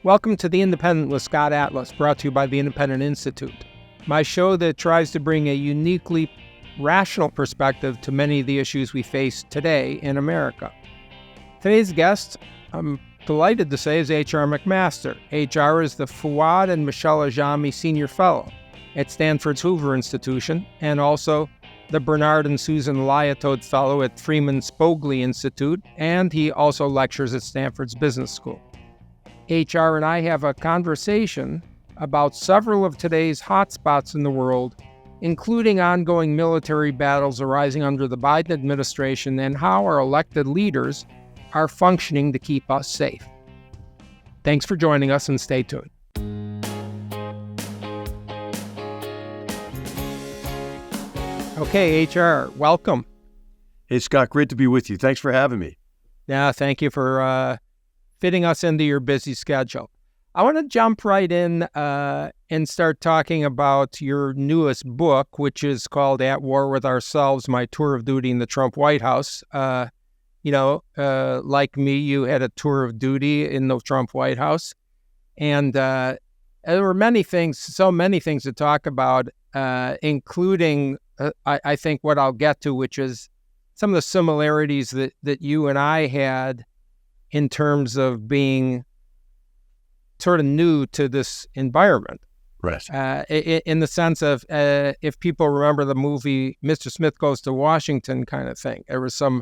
Welcome to The Independent with Scott Atlas, brought to you by the Independent Institute, my show that tries to bring a uniquely rational perspective to many of the issues we face today in America. Today's guest, I'm delighted to say, is H.R. McMaster. H.R. is the Fouad and Michelle Ajami Senior Fellow at Stanford's Hoover Institution and also the Bernard and Susan Liautaud Fellow at Freeman Spogli Institute, and he also lectures at Stanford's Business School. HR and I have a conversation about several of today's hotspots in the world, including ongoing military battles arising under the Biden administration and how our elected leaders are functioning to keep us safe. Thanks for joining us and stay tuned. Okay, HR, welcome. Hey, Scott, great to be with you. Thanks for having me. Yeah, thank you for fitting us into your busy schedule. I want to jump right in and start talking about your newest book, which is called At War with Ourselves, My Tour of Duty in the Trump White House. Like me, you had a tour of duty in the Trump White House. And there were so many things to talk about, including, I think, what I'll get to, which is some of the similarities that you and I had in terms of being sort of new to this environment. Right. In the sense of, if people remember the movie Mr. Smith Goes to Washington kind of thing, there was some,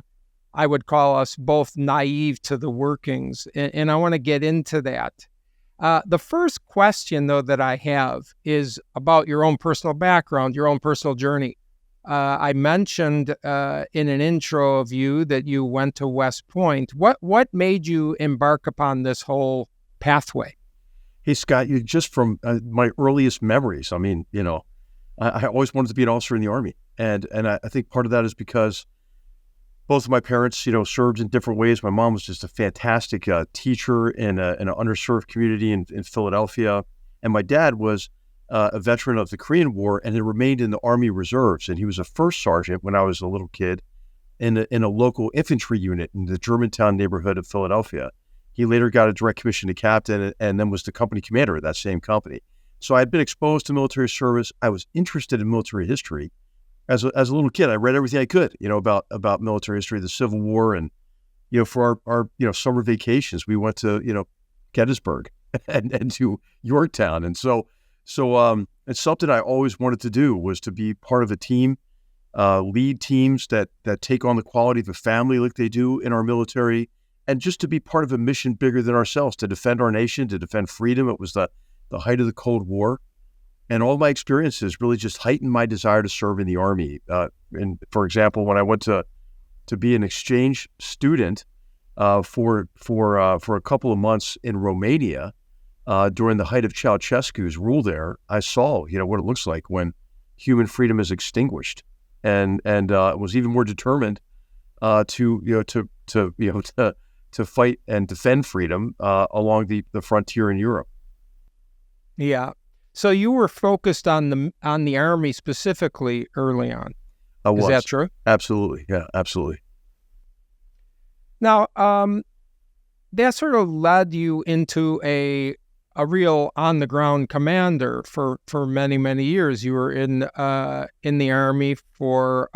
I would call us both naive to the workings, and I want to get into that. The first question, though, that I have is about your own personal background, your own personal journey. I mentioned in an intro of you that you went to West Point. What made you embark upon this whole pathway? Hey, Scott, you just from my earliest memories. I mean, I always wanted to be an officer in the Army. And I think part of that is because both of my parents, served in different ways. My mom was just a fantastic teacher in an underserved community in Philadelphia. And my dad was a veteran of the Korean War and had remained in the Army Reserves. And he was a first sergeant when I was a little kid in a local infantry unit in the Germantown neighborhood of Philadelphia. He later got a direct commission to captain and then was the company commander of that same company. So I had been exposed to military service. I was interested in military history. As a little kid, I read everything I could, about military history, the Civil War. And, for our summer vacations, we went to, Gettysburg and to Yorktown. And so it's something I always wanted to do, was to be part of a team, lead teams that take on the quality of a family like they do in our military, and just to be part of a mission bigger than ourselves, to defend our nation, to defend freedom. It was the height of the Cold War. And all my experiences really just heightened my desire to serve in the Army. And for example, when I went to be an exchange student for a couple of months in Romania, during the height of Ceausescu's rule there, I saw, what it looks like when human freedom is extinguished, and was even more determined to fight and defend freedom along the frontier in Europe. Yeah. So you were focused on the Army specifically early on. Is that true? Absolutely. Yeah, absolutely. Now, that sort of led you into a real on-the-ground commander for many, many years. You were in the Army for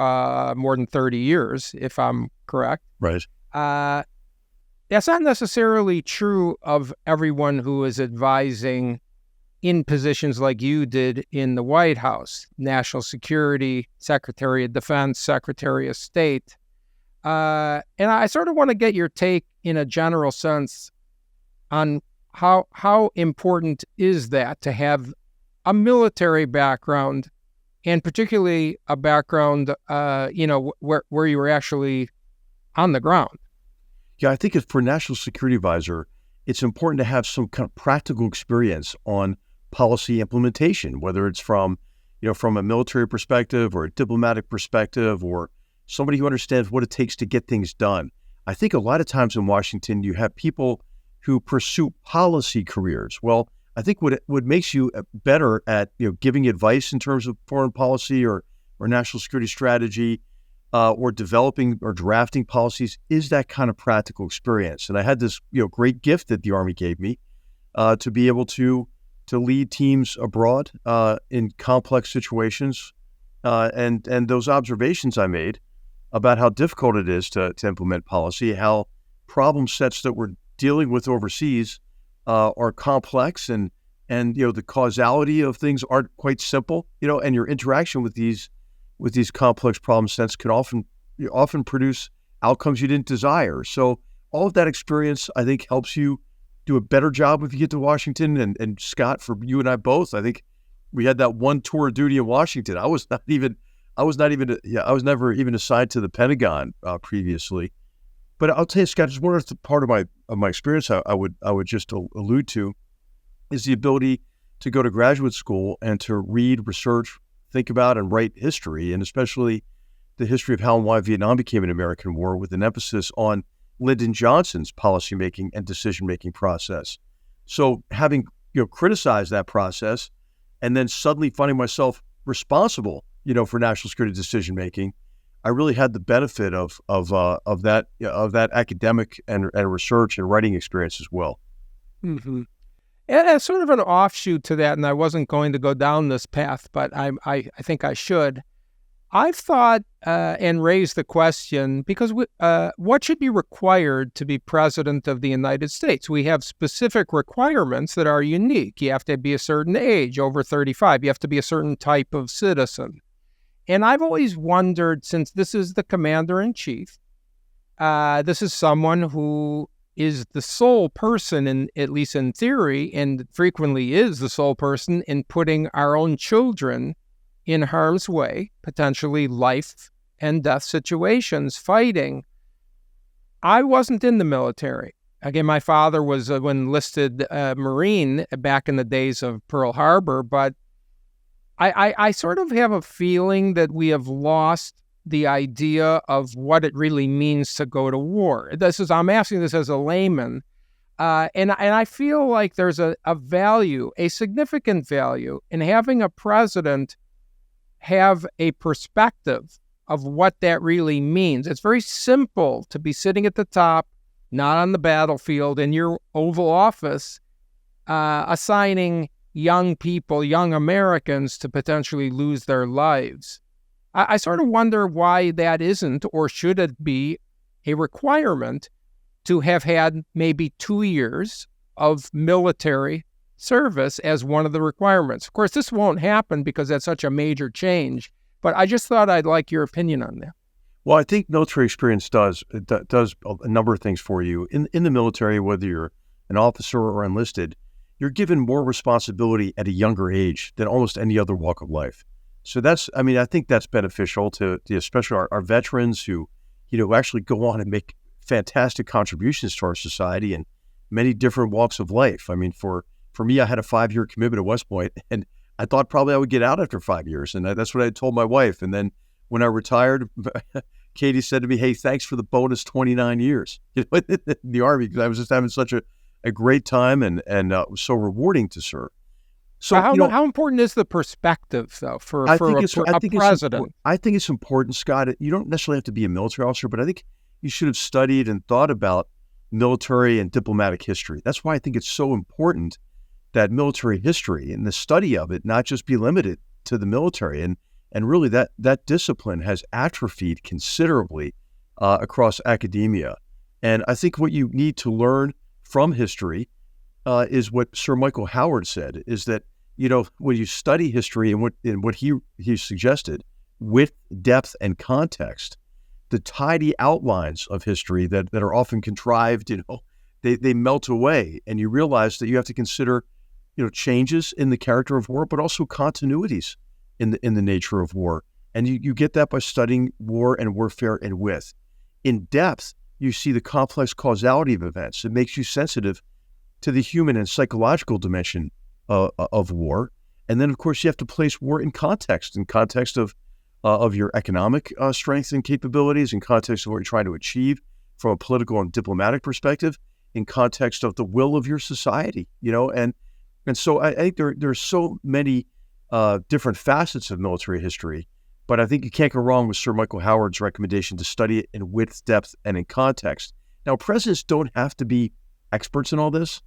more than 30 years, if I'm correct. Right. That's not necessarily true of everyone who is advising in positions like you did in the White House, National Security, Secretary of Defense, Secretary of State. And I sort of want to get your take in a general sense on how important is that to have a military background, and particularly a background, where you were actually on the ground. Yeah, I think for a national security advisor, it's important to have some kind of practical experience on policy implementation, whether it's from a military perspective or a diplomatic perspective, or somebody who understands what it takes to get things done. I think a lot of times in Washington, you have people who pursue policy careers. Well, I think what makes you better at giving advice in terms of foreign policy or national security strategy, or developing or drafting policies, is that kind of practical experience. And I had this great gift that the Army gave me, to be able to lead teams abroad in complex situations. And those observations I made about how difficult it is to implement policy, how problem sets that we're dealing with overseas are complex, and the causality of things aren't quite simple, and your interaction with these complex problem sets can often produce outcomes you didn't desire. So all of that experience, I think, helps you do a better job if you get to Washington. And Scott, for you and I both, I think we had that one tour of duty in Washington. I was never even assigned to the Pentagon previously. But I'll tell you, Scott, just one other part of my experience I would just allude to is the ability to go to graduate school and to read, research, think about, and write history, and especially the history of how and why Vietnam became an American war, with an emphasis on Lyndon Johnson's policymaking and decision-making process. So having criticized that process, and then suddenly finding myself responsible, for national security decision-making, I really had the benefit of that academic and research and writing experience as well. Mm-hmm. And as sort of an offshoot to that, and I wasn't going to go down this path, but I think I should. I've thought and raised the question, because what should be required to be president of the United States? We have specific requirements that are unique. You have to be a certain age, over 35. You have to be a certain type of citizen. And I've always wondered, since this is the commander-in-chief, this is someone who is the sole person, at least in theory, and frequently is the sole person in putting our own children in harm's way, potentially life and death situations, fighting. I wasn't in the military. Again, my father was an enlisted Marine back in the days of Pearl Harbor, but I sort of have a feeling that we have lost the idea of what it really means to go to war. I'm asking this as a layman, and I feel like there's a value, a significant value, in having a president have a perspective of what that really means. It's very simple to be sitting at the top, not on the battlefield, in your Oval Office, assigning young people, young Americans, to potentially lose their lives. I sort of wonder why that isn't, or should it be, a requirement to have had maybe 2 years of military service as one of the requirements. Of course, this won't happen because that's such a major change, but I just thought I'd like your opinion on that. Well, I think military experience does a number of things for you. In the military, whether you're an officer or enlisted, you're given more responsibility at a younger age than almost any other walk of life. So I think that's beneficial to especially our veterans who, actually go on and make fantastic contributions to our society in many different walks of life. I mean, for me, I had a 5-year commitment at West Point, and I thought probably I would get out after 5 years. And that's what I told my wife. And then when I retired, Katie said to me, "Hey, thanks for the bonus 29 years in the Army," because I was just having such a great time, and it was so rewarding to serve. So how important is the perspective, though, for a president? I think it's important, Scott. You don't necessarily have to be a military officer, but I think you should have studied and thought about military and diplomatic history. That's why I think it's so important that military history and the study of it not just be limited to the military. And really that discipline has atrophied considerably across academia. And I think what you need to learn from history is what Sir Michael Howard said, is that, when you study history and what he suggested with depth and context, the tidy outlines of history that are often contrived, they melt away, and you realize that you have to consider, changes in the character of war, but also continuities in the nature of war. And you get that by studying war and warfare and with. In depth, you see the complex causality of events. It makes you sensitive to the human and psychological dimension of war. And then, of course, you have to place war in context of your economic strengths and capabilities, in context of what you're trying to achieve from a political and diplomatic perspective, in context of the will of your society, and so I think there are so many different facets of military history, but I think you can't go wrong with Sir Michael Howard's recommendation to study it in width, depth, and in context. Now, presidents don't have to be experts in all this,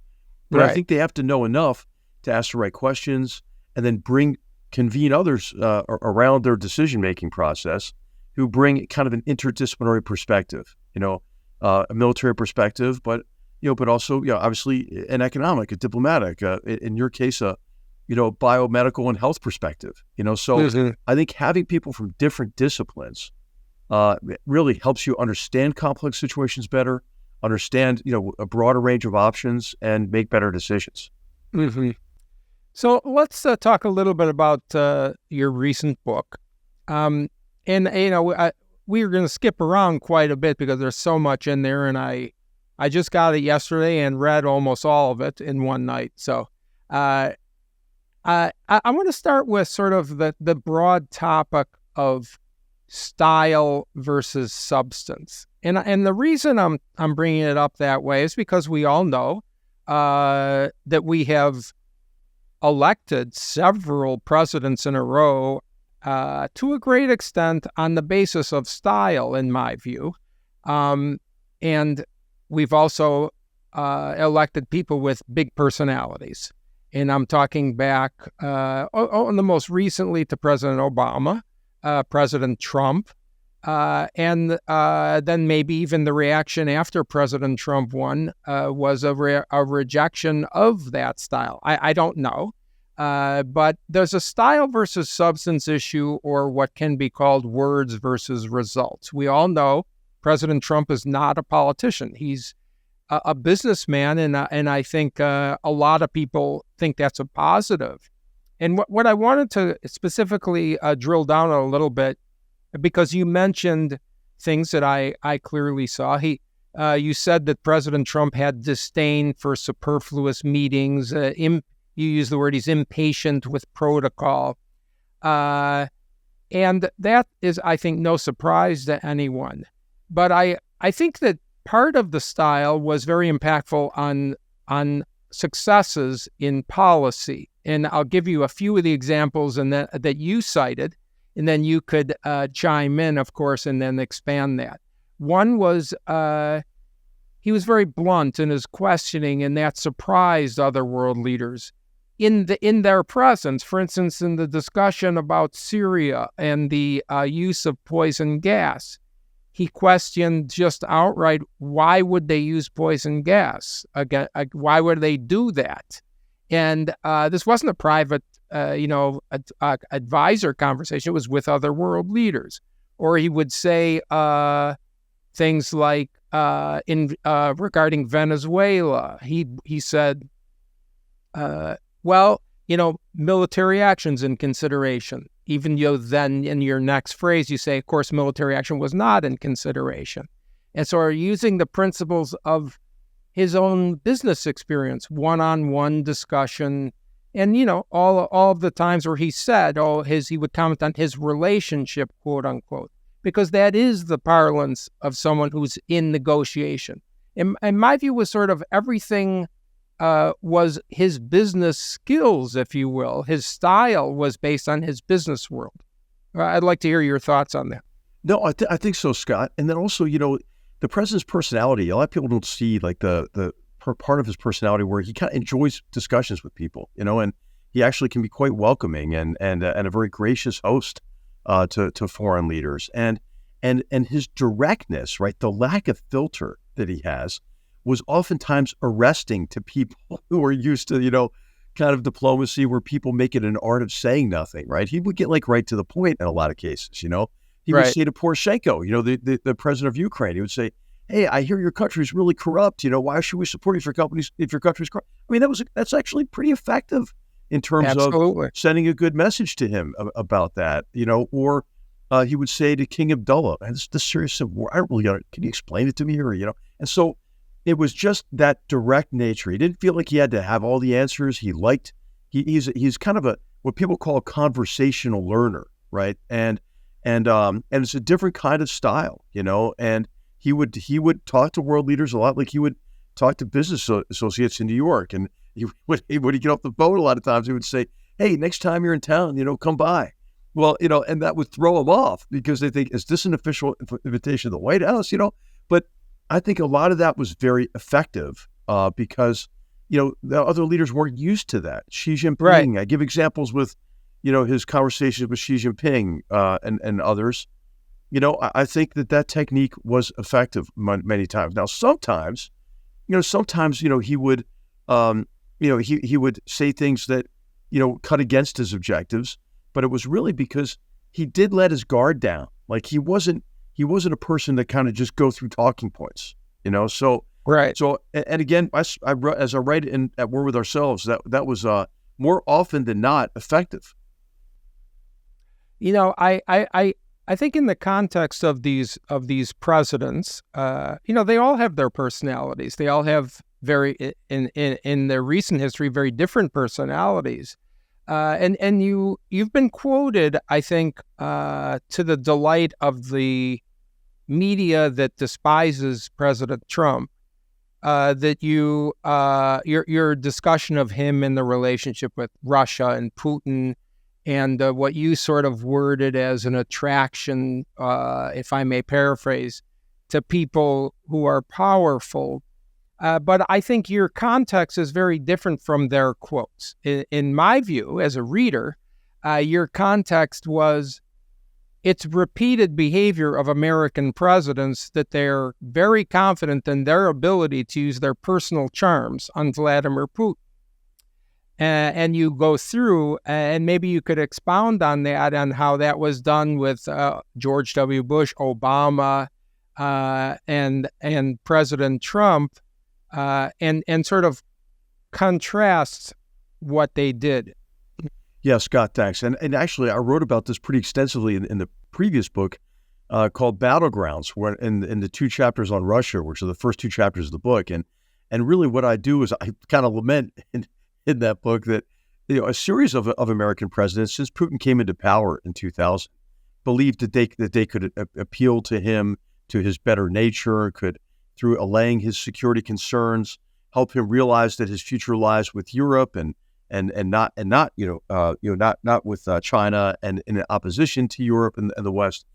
But I Right. think they have to know enough to ask the right questions and then convene others around their decision-making process who bring kind of an interdisciplinary perspective, a military perspective, but also, obviously an economic, a diplomatic, in your case, biomedical and health perspective, so Mhm. I think having people from different disciplines really helps you understand complex situations better, understand, a broader range of options and make better decisions. Mhm. So let's talk a little bit about your recent book. And, we are going to skip around quite a bit because there's so much in there. And I just got it yesterday and read almost all of it in one night. So uh, I want to start with sort of the broad topic of style versus substance. And the reason I'm bringing it up that way is because we all know that we have elected several presidents in a row to a great extent on the basis of style, in my view. And we've also elected people with big personalities. And I'm talking back on the most recently to President Obama, President Trump, and then maybe even the reaction after President Trump won was a rejection of that style. I don't know. But there's a style versus substance issue, or what can be called words versus results. We all know President Trump is not a politician. He's a businessman, and I think a lot of people think that's a positive. And what I wanted to specifically drill down on a little bit, because you mentioned things that I clearly saw. You said that President Trump had disdain for superfluous meetings. You use the word he's impatient with protocol. And that is, I think, no surprise to anyone. But I think that part of the style was very impactful on successes in policy. And I'll give you a few of the examples that you cited, and then you could chime in, of course, and then expand that. One was he was very blunt in his questioning, and that surprised other world leaders in their presence. For instance, in the discussion about Syria and the use of poison gas, he questioned just outright, why would they use poison gas? Again, why would they do that? And this wasn't a private, advisor conversation. It was with other world leaders. Or he would say things like, regarding Venezuela, he said, military actions in consideration. Even though then in your next phrase you say, of course, military action was not in consideration. And so are using the principles of his own business experience, one-on-one discussion, and, all of the times where he said, he would comment on his relationship, quote unquote, because that is the parlance of someone who's in negotiation. And my view was sort of everything was his business skills, if you will. His style was based on his business world. I'd like to hear your thoughts on that. No, I think so, Scott. And then also, the president's personality. A lot of people don't see like the part of his personality where he kind of enjoys discussions with people, and he actually can be quite welcoming and a very gracious host to foreign leaders. And his directness, right, the lack of filter that he has, was oftentimes arresting to people who are used to, kind of diplomacy where people make it an art of saying nothing, right? He would get right to the point in a lot of cases, He would say to Poroshenko, the president of Ukraine, he would say, hey, I hear your country's really corrupt. Why should we support you if your country's corrupt? I mean, that's actually pretty effective in terms Absolutely. of sending a good message to him about that, or he would say to King Abdullah, and this is serious war. I don't really can you explain it to me here? And so it was just that direct nature. He didn't feel like he had to have all the answers. He's kind of what people call a conversational learner, right? And it's a different kind of style, and he would talk to world leaders a lot like he would talk to business associates in New York. And when he get off the boat, a lot of times he would say, hey, next time you're in town, come by. Well, and that would throw them off because they think, is this an official invitation to the White House? But I think a lot of that was very effective because the other leaders weren't used to that. Xi Jinping, Right. I give examples with, his conversations with Xi Jinping and others. I think that technique was effective many times. Now, sometimes he would, he would say things that, cut against his objectives, but it was really because he did let his guard down. Like he wasn't a person that kind of just go through talking points, so. Right. So, and again, as I write at War with Ourselves, that was more often than not effective. I think in the context of these presidents, they all have their personalities. They all have in their recent history very different personalities, and you've been quoted, I think, to the delight of the media that despises President Trump. That your discussion of him and the relationship with Russia and Putin, and what you sort of worded as an attraction, if I may paraphrase, to people who are powerful. But I think your context is very different from their quotes. In my view, as a reader, your context was it's repeated behavior of American presidents that they're very confident in their ability to use their personal charms on Vladimir Putin. And you go through, and maybe you could expound on that, on how that was done with George W. Bush, Obama, and President Trump, and sort of contrast what they did. Yeah, Scott, thanks. And actually, I wrote about this pretty extensively in the previous book called Battlegrounds, where in the 2 chapters on Russia, which are the first 2 chapters of the book. And really what I do is I kind of lament in that book that a series of American presidents, since Putin came into power in 2000, believed that they could appeal to him, to his better nature, could, through allaying his security concerns, help him realize that his future lies with Europe and not with China and in opposition to Europe and the West.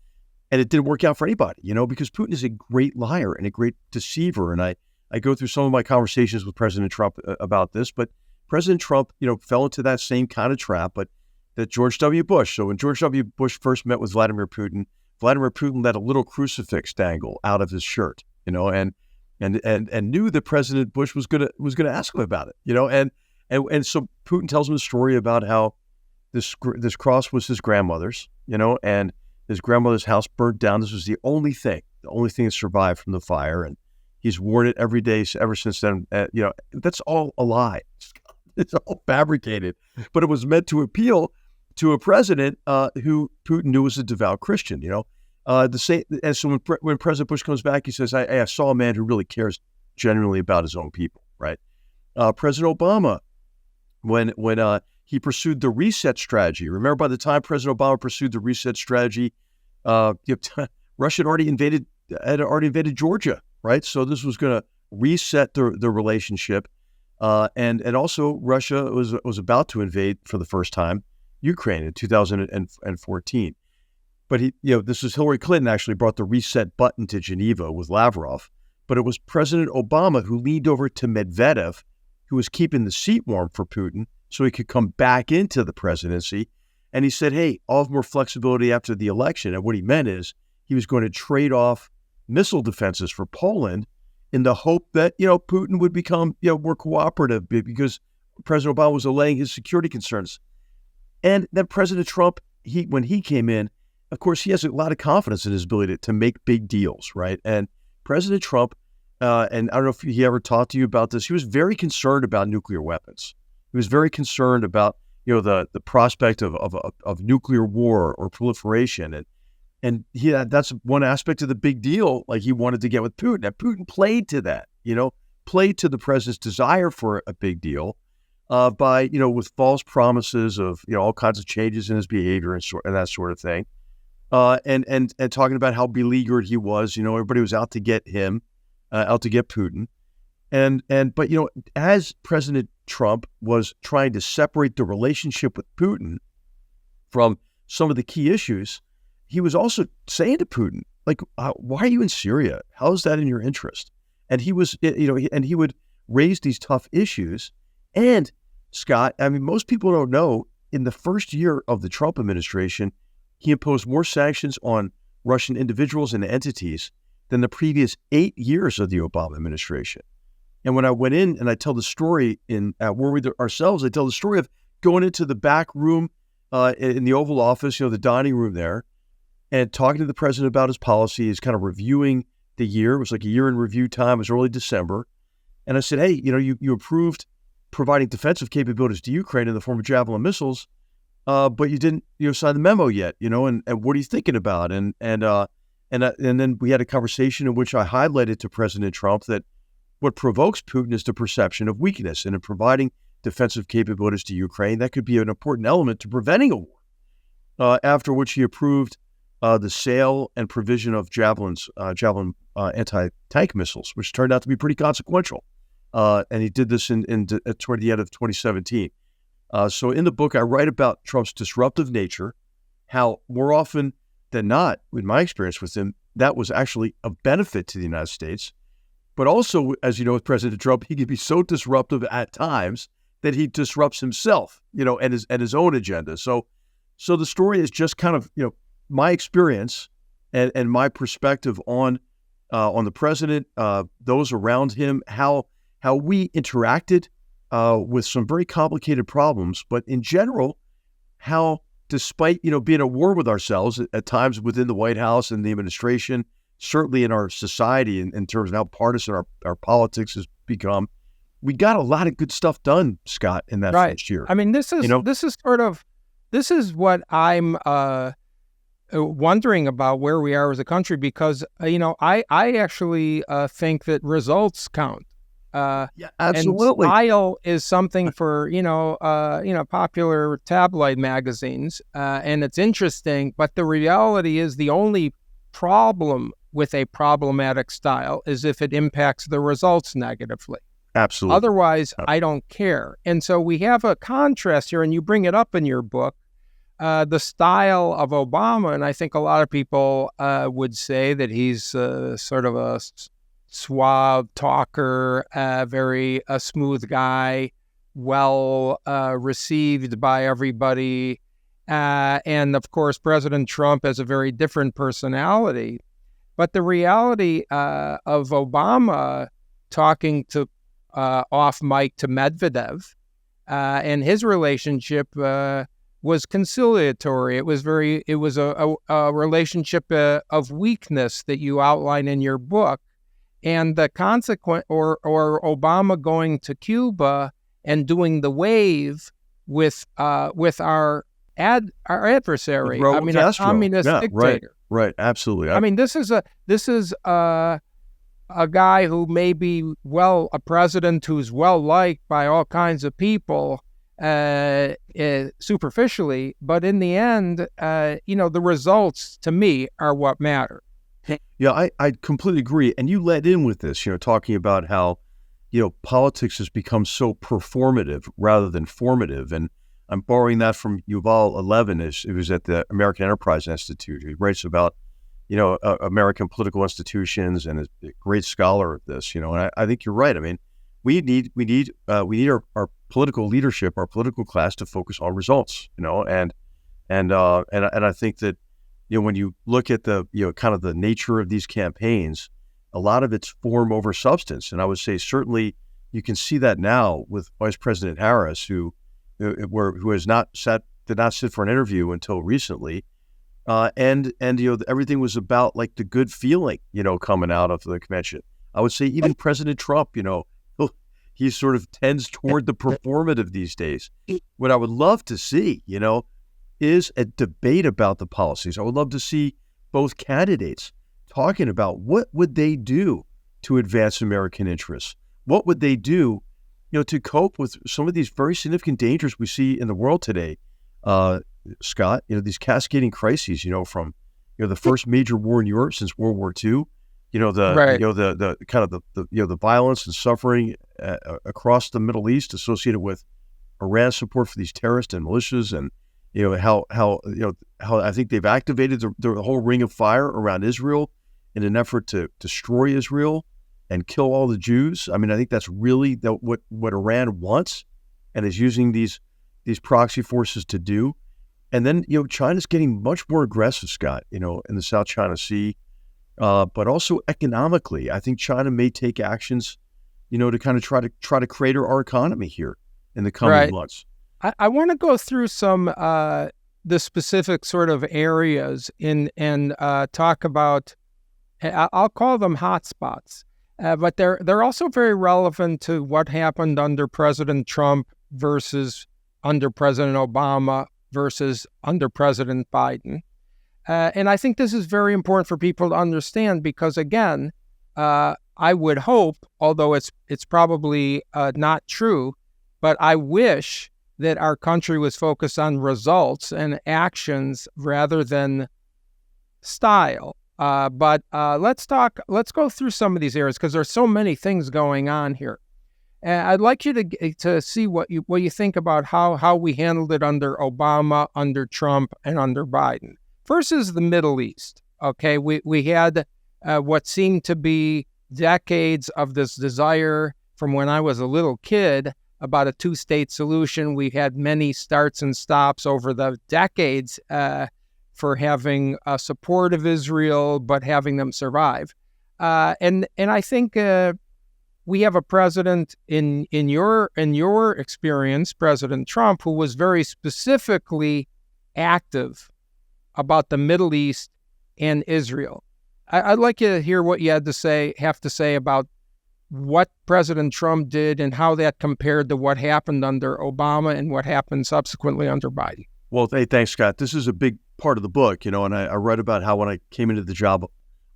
And it didn't work out for anybody, because Putin is a great liar and a great deceiver. And I go through some of my conversations with President Trump about this, but President Trump, fell into that same kind of trap, but that George W. Bush. So when George W. Bush first met with Vladimir Putin let a little crucifix dangle out of his shirt, and knew that President Bush was gonna ask him about it, And so Putin tells him a story about how this cross was his grandmother's, and his grandmother's house burnt down. This was the only thing that survived from the fire, and he's worn it every day ever since then. That's all a lie. It's all fabricated, but it was meant to appeal to a president who Putin knew was a devout Christian. The same. And so when President Bush comes back, he says, "I saw a man who really cares genuinely about his own people." Right. President Obama, when he pursued the reset strategy. Remember, by the time President Obama pursued the reset strategy, Russia had already invaded Georgia, right? So this was going to reset the relationship, and also Russia was about to invade for the first time Ukraine in 2014. But this was Hillary Clinton actually brought the reset button to Geneva with Lavrov, but it was President Obama who leaned over to Medvedev, who was keeping the seat warm for Putin so he could come back into the presidency. And he said, hey, I'll have more flexibility after the election. And what he meant is he was going to trade off missile defenses for Poland in the hope that, Putin would become, more cooperative because President Obama was allaying his security concerns. And then President Trump, when he came in, of course, he has a lot of confidence in his ability to make big deals, right? And President Trump, and I don't know if he ever talked to you about this, he was very concerned about nuclear weapons. He was very concerned about, the prospect of nuclear war or proliferation. And that's one aspect of the big deal, like he wanted to get with Putin. And Putin played to that, played to the president's desire for a big deal by, with false promises of, all kinds of changes in his behavior and that sort of thing. And talking about how beleaguered he was, everybody was out to get him, out to get Putin. But as President Trump was trying to separate the relationship with Putin from some of the key issues, he was also saying to Putin, like, why are you in Syria? How is that in your interest? And he was, and he would raised these tough issues. And Scott, I mean, most people don't know, in the first year of the Trump administration, he imposed more sanctions on Russian individuals and entities than the previous 8 years of the Obama administration. And when I went in and I tell the story at War With Ourselves, I tell the story of going into the back room in the Oval Office, the dining room there, and talking to the president about his policies, kind of reviewing the year. It was like a year in review time. It was early December. And I said, hey, you approved providing defensive capabilities to Ukraine in the form of Javelin missiles, but you didn't sign the memo yet, and what are you thinking about? And then we had a conversation in which I highlighted to President Trump that what provokes Putin is the perception of weakness, and in providing defensive capabilities to Ukraine, that could be an important element to preventing a war. After which he approved the sale and provision of Javelin anti-tank missiles, which turned out to be pretty consequential. And he did this toward the end of 2017. So in the book, I write about Trump's disruptive nature, how more often than not, in my experience with him, that was actually a benefit to the United States. But also, as you know, with President Trump, he can be so disruptive at times that he disrupts himself, and his own agenda. So the story is just kind of, my experience and my perspective on the president, those around him, how we interacted with some very complicated problems, but in general, how despite being at war with ourselves at times within the White House and the administration, certainly in our society in terms of how partisan our politics has become, we got a lot of good stuff done, Scott, in that first year. I mean, this is what I'm wondering about where we are as a country, because I actually think that results count. Yeah, absolutely. And style is something for popular tabloid magazines, and it's interesting. But the reality is, the only problem with a problematic style is if it impacts the results negatively. Absolutely. Otherwise, I don't care. And so we have a contrast here, and you bring it up in your book, the style of Obama, and I think a lot of people would say that he's sort of a suave talker, very smooth guy, well received by everybody. And of course, President Trump has a very different personality. But the reality of Obama talking to off mic to Medvedev and his relationship was conciliatory. It was a relationship of weakness that you outline in your book. And the consequent, or Obama going to Cuba and doing the wave with our adversary. I mean, a communist dictator. Right, absolutely. I mean, this is a guy who may be a president who's well liked by all kinds of people superficially, but in the end, the results to me are what matter. Yeah, I completely agree. And you led in with this, talking about how, politics has become so performative rather than formative. And I'm borrowing that from Yuval Levin. It was at the American Enterprise Institute. He writes about, American political institutions, and is a great scholar of this, and I think you're right. I mean, we need our political leadership, our political class, to focus on results, and I think that, when you look at the, kind of the nature of these campaigns, a lot of it's form over substance. And I would say certainly you can see that now with Vice President Harris, who did not sit for an interview until recently. And everything was about like the good feeling, coming out of the convention. I would say even President Trump, he sort of tends toward the performative these days. What I would love to see, is a debate about the policies. I would love to see both candidates talking about what would they do to advance American interests. What would they do, to cope with some of these very significant dangers we see in the world today, Scott? These cascading crises. From the first major war in Europe since World War II. The kind of the violence and suffering across the Middle East associated with Iran's support for these terrorists and militias, and how I think they've activated the whole ring of fire around Israel in an effort to destroy Israel. and kill all the Jews. I mean, I think that's really what Iran wants and is using these proxy forces to do. And then, China's getting much more aggressive, Scott, in the South China Sea, but also economically. I think China may take actions, to kind of try to crater our economy here in the coming months. I want to go through some the specific sort of areas and talk about, I'll call them hotspots, but they're also very relevant to what happened under President Trump versus under President Obama versus under President Biden. And I think this is very important for people to understand because, again, I would hope, although it's probably not true, but I wish that our country was focused on results and actions rather than style. But let's go through some of these areas because there's so many things going on here. And I'd like you to see what you think about how we handled it under Obama, under Trump, and under Biden. First is the Middle East. Okay, we had what seemed to be decades of this desire from when I was a little kid about a two-state solution. We had many starts and stops over the decades for having support of Israel, but having them survive. And I think we have a president in your experience, President Trump, who was very specifically active about the Middle East and Israel. I'd like you to hear what you have to say about what President Trump did and how that compared to what happened under Obama and what happened subsequently under Biden. Well, hey, thanks, Scott. This is a big part of the book, and I read about how when I came into the job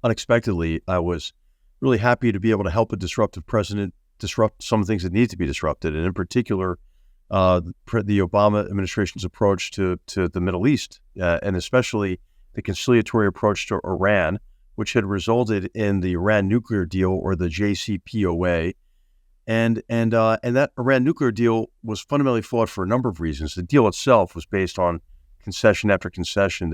unexpectedly, I was really happy to be able to help a disruptive president disrupt some things that need to be disrupted, and in particular, the Obama administration's approach to the Middle East, and especially the conciliatory approach to Iran, which had resulted in the Iran nuclear deal, or the JCPOA. And that Iran nuclear deal was fundamentally flawed for a number of reasons. The deal itself was based on concession after concession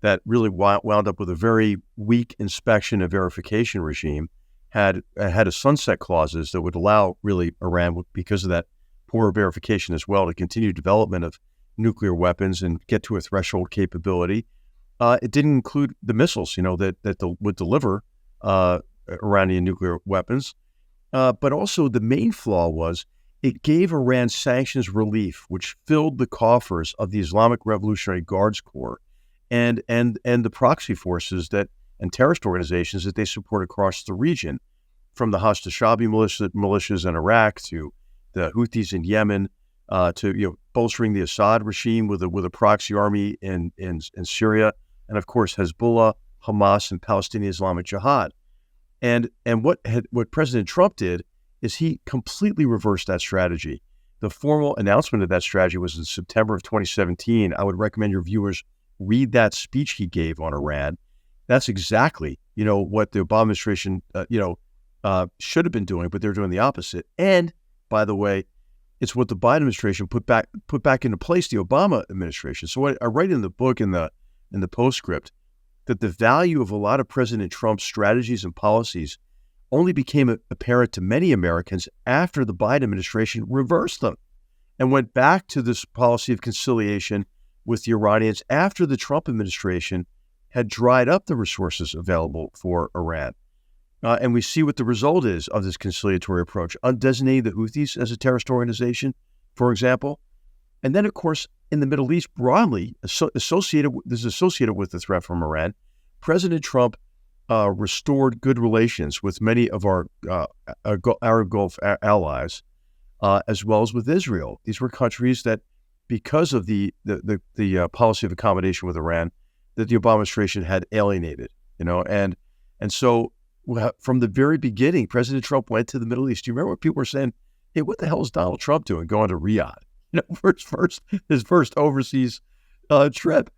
that really wound up with a very weak inspection and verification regime, had a sunset clauses that would allow really Iran, because of that poor verification as well, to continue development of nuclear weapons and get to a threshold capability. It didn't include the missiles, that would deliver Iranian nuclear weapons. But also the main flaw was it gave Iran sanctions relief, which filled the coffers of the Islamic Revolutionary Guards Corps and the proxy forces and terrorist organizations that they support across the region, from the Hashd-e-Shaabi militias in Iraq to the Houthis in Yemen, to bolstering the Assad regime with a proxy army in Syria, and of course Hezbollah, Hamas, and Palestinian Islamic Jihad. And what President Trump did is he completely reversed that strategy. The formal announcement of that strategy was in September of 2017. I would recommend your viewers read that speech he gave on Iran. That's exactly, what the Obama administration, should have been doing, but they're doing the opposite. And by the way, it's what the Biden administration put back into place, the Obama administration. So what I write in the book, in the postscript, that the value of a lot of President Trump's strategies and policies only became apparent to many Americans after the Biden administration reversed them and went back to this policy of conciliation with the Iranians after the Trump administration had dried up the resources available for Iran. And we see what the result is of this conciliatory approach, undesignating the Houthis as a terrorist organization, for example. And then, of course, in the Middle East broadly, associated with the threat from Iran, President Trump restored good relations with many of our Arab Gulf allies, as well as with Israel. These were countries that, because of the policy of accommodation with Iran, that the Obama administration had alienated. And so from the very beginning, President Trump went to the Middle East. Do you remember what people were saying? Hey, what the hell is Donald Trump doing going to Riyadh? For his first overseas trip.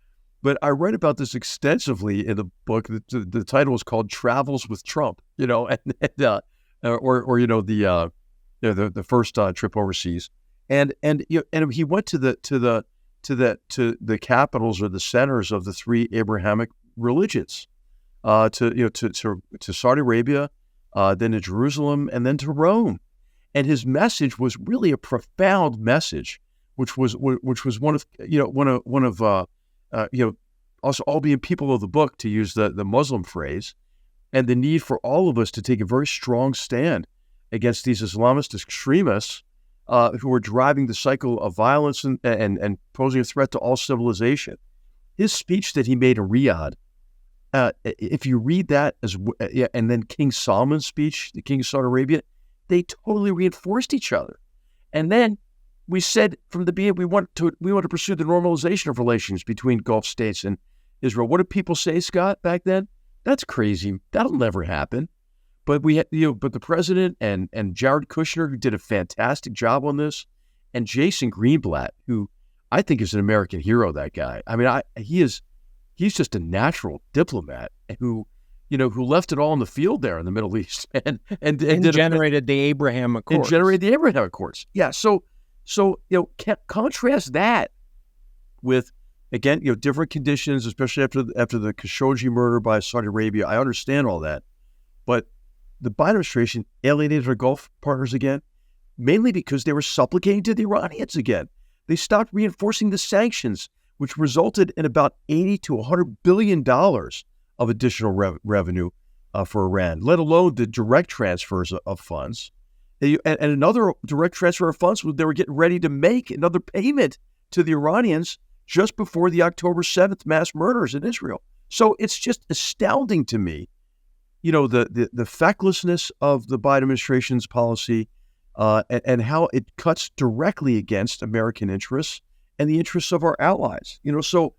But I write about this extensively in the book. The title is called "Travels with Trump," the first trip overseas, and he went to the capitals or the centers of the three Abrahamic religions, to Saudi Arabia, then to Jerusalem, and then to Rome. And his message was really a profound message, which was one of also all being people of the book, to use the Muslim phrase, and the need for all of us to take a very strong stand against these Islamist extremists who are driving the cycle of violence and posing a threat to all civilization. His speech that he made in Riyadh, if you read that and then King Salman's speech, the King of Saudi Arabia, they totally reinforced each other. And then we said from the beginning we want to pursue the normalization of relations between Gulf states and Israel. What did people say, Scott, back then? That's crazy. That'll never happen. But but the president and Jared Kushner, who did a fantastic job on this, and Jason Greenblatt, who I think is an American hero. That guy. I mean, he's just a natural diplomat who left it all in the field there in the Middle East and generated the Abraham Accords. And generated the Abraham Accords. Yeah. So contrast that with, again, different conditions, especially after the Khashoggi murder by Saudi Arabia. I understand all that, but the Biden administration alienated our Gulf partners again, mainly because they were supplicating to the Iranians again. They stopped reinforcing the sanctions, which resulted in about $80 to $100 billion of additional revenue for Iran, let alone the direct transfers of funds. And another direct transfer of funds, they were getting ready to make another payment to the Iranians just before the October 7th mass murders in Israel. So it's just astounding to me, the fecklessness of the Biden administration's policy and how it cuts directly against American interests and the interests of our allies.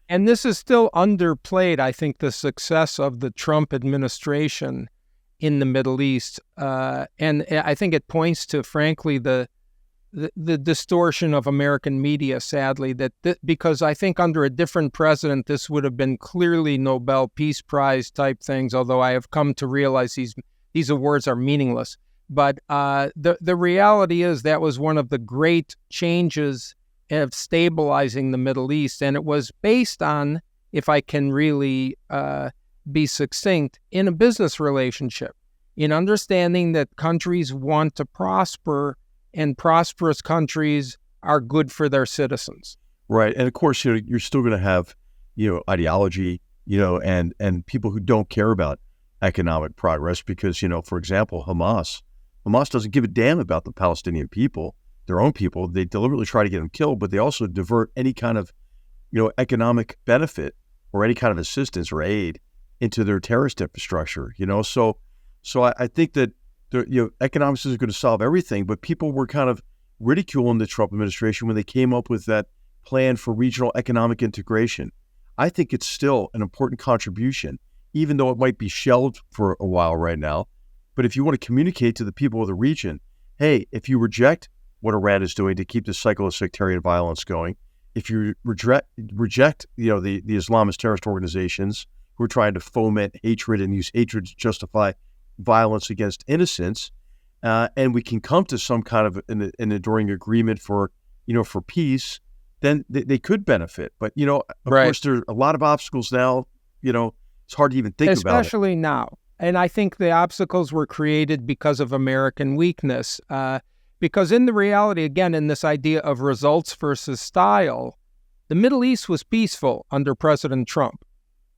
And this is still underplayed, I think, the success of the Trump administration in the Middle East. And I think it points to, frankly, the distortion of American media, sadly, because I think under a different president, this would have been clearly Nobel Peace Prize type things, although I have come to realize these awards are meaningless. But the reality is that was one of the great changes of stabilizing the Middle East. And it was based on, if I can really be succinct, in a business relationship, in understanding that countries want to prosper and prosperous countries are good for their citizens. Right. And of course, you're still going to have, ideology, and people who don't care about economic progress because, for example, Hamas doesn't give a damn about the Palestinian people, their own people. They deliberately try to get them killed, but they also divert any kind of, economic benefit or any kind of assistance or aid into their terrorist infrastructure, So I think that economics isn't going to solve everything, but people were kind of ridiculing the Trump administration when they came up with that plan for regional economic integration. I think it's still an important contribution, even though it might be shelved for a while right now. But if you want to communicate to the people of the region, hey, if you reject what Iran is doing to keep the cycle of sectarian violence going, if you reject the Islamist terrorist organizations who are trying to foment hatred and use hatred to justify violence against innocents, and we can come to some kind of an enduring agreement for peace, then they could benefit. But, of course, there are a lot of obstacles now. It's hard to even think about it. Especially now. And I think the obstacles were created because of American weakness. Because in the reality, again, in this idea of results versus style, the Middle East was peaceful under President Trump.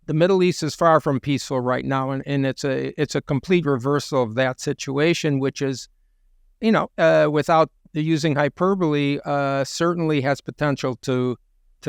The Middle East is far from peaceful right now, and it's a complete reversal of that situation, which is, without using hyperbole, certainly has potential to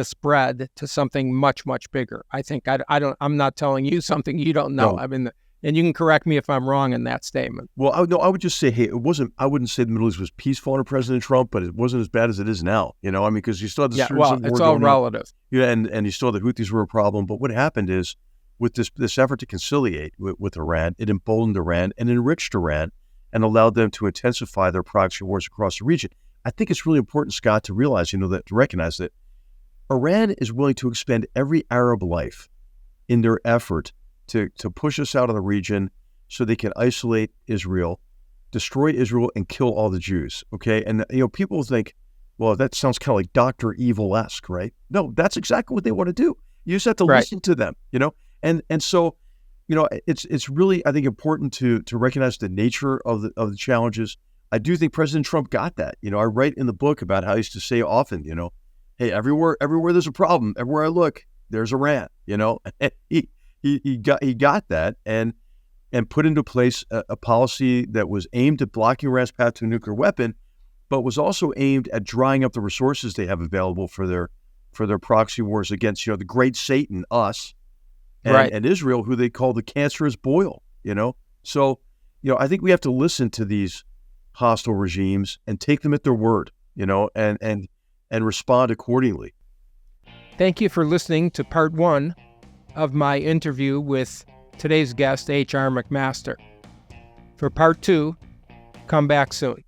spread to something much, much bigger. I think I'm not telling you something you don't know. No. I mean, and you can correct me if I'm wrong in that statement. Well, I would just say, hey, I wouldn't say the Middle East was peaceful under President Trump, but it wasn't as bad as it is now. Because you still had the Syrian civil war it's all going relative. on. Yeah, and you still had the Houthis were a problem. But what happened is, with this effort to conciliate with Iran, it emboldened Iran and enriched Iran and allowed them to intensify their proxy wars across the region. I think it's really important, Scott, to realize, to recognize that Iran is willing to expend every Arab life in their effort to push us out of the region so they can isolate Israel, destroy Israel, and kill all the Jews, okay? And, people think, well, that sounds kind of like Dr. Evil-esque, right? No, that's exactly what they want to do. You just have to listen to them, And so it's really, I think, important to recognize the nature of the challenges. I do think President Trump got that. I write in the book about how he used to say often, hey, everywhere there's a problem, everywhere I look, there's Iran. He got that and put into place a policy that was aimed at blocking Iran's path to a nuclear weapon, but was also aimed at drying up the resources they have available for their proxy wars against, the great Satan, us, and Israel, who they call the cancerous boil. So, I think we have to listen to these hostile regimes and take them at their word, and respond accordingly. Thank you for listening to part 1 of my interview with today's guest, H.R. McMaster. For part 2, come back soon.